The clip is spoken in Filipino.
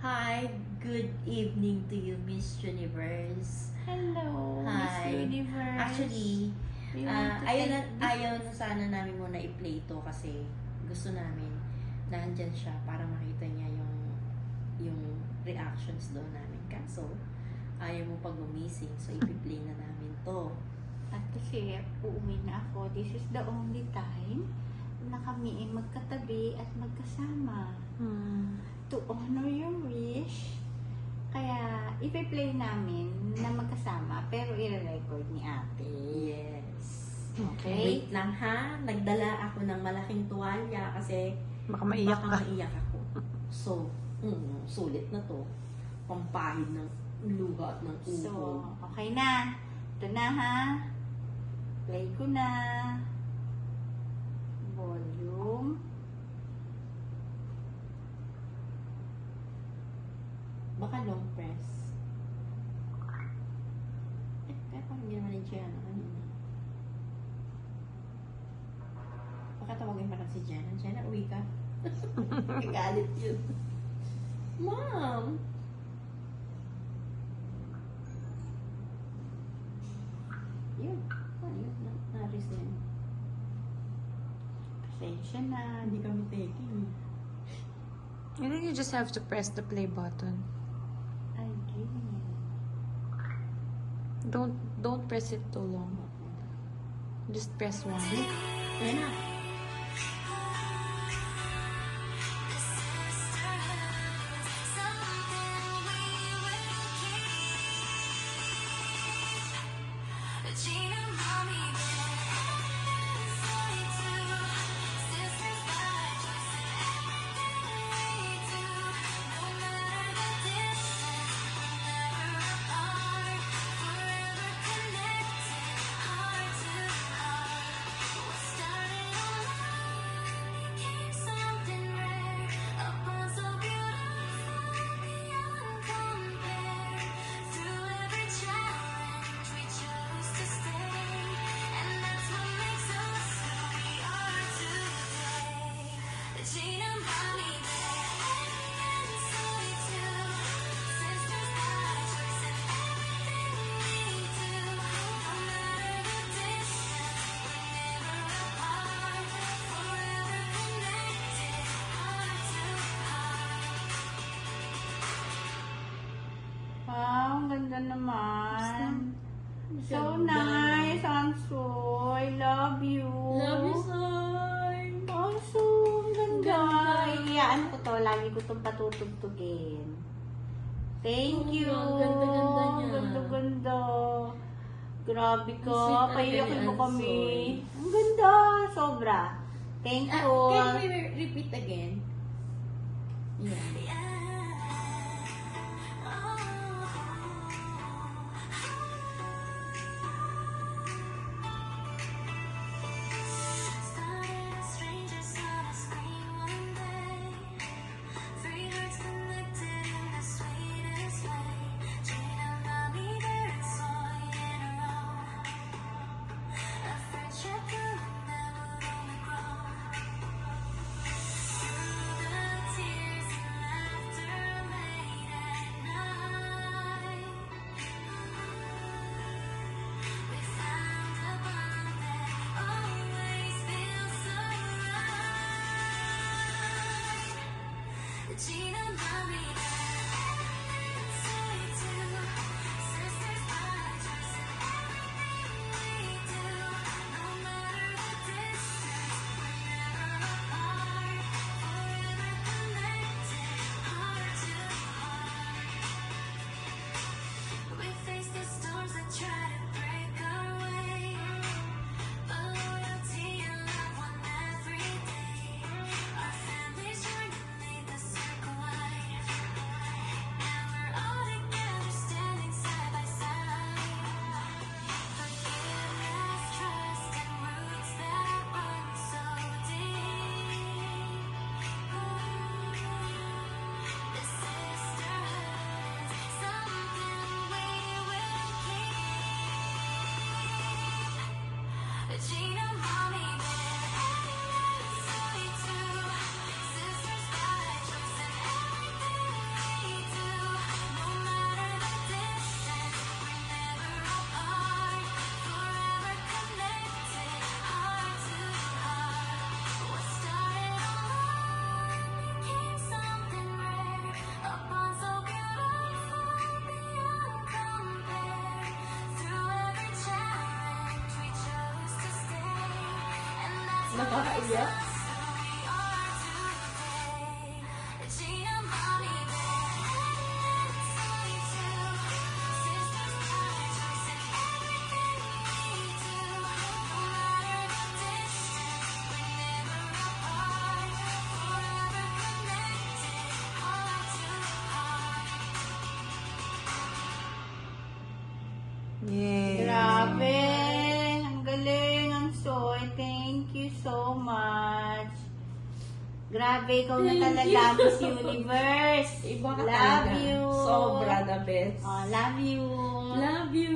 Hi, good evening to you, Miss Universe. Hello, Miss Hi. Universe. Actually, We want to ayaw take na sana namin muna i-play to kasi gusto namin nandyan siya para makita niya yung reactions daw namin. Kaso, ayaw mo pag gumising, so i-play na namin to. At kasi uuwi na ako. This is the only time na kami ay magkatabi at magkasama. To honor your wish. Kaya, ipi-play namin na magkasama, pero i-record ni ate. Yes. Okay? Wait lang ha. Nagdala ako ng malaking tuwalya kasi Baka maiyak ka. maiyak ako. So, sulit na to. Pampahid ng luha at ng uho. So, okay na. Ito na ha. Play ko na. Volume. Baka long press. Kaya parang ginawa ni Jenna kanina. Baka tawagin pa lang si Jenna. Jenna, uwi ka. Kagalit yun. Mom! Yun. Yun. Na-resign. Pasensya na. Hindi kami taking. I think you just have to press the play button. Again. Don't press it too long. Just press one. Ayun na. Wow, ang ganda naman. So Ganda. nice, Anso. I love you. Love you, Soy! Anso, ang ganda. Iyaan ko to. Lagi ko itong patutugtugin. Thank you. Ang ganda-ganda niya. Ganda-ganda. Grabe ka. Ang sweet Paiyakin mo talaga ni kami. Ansoy. Ang ganda. Sobra. Thank you. Can we repeat again? Yeah. Nakakaiyak. Yay. Grabe! Ang galing! Ang soy! Thank you so much! Grabe, ikaw na Thank talaga, you. Miss Universe! Iba ka Love talaga. you! Sobra the best. Oh, love you! Love you.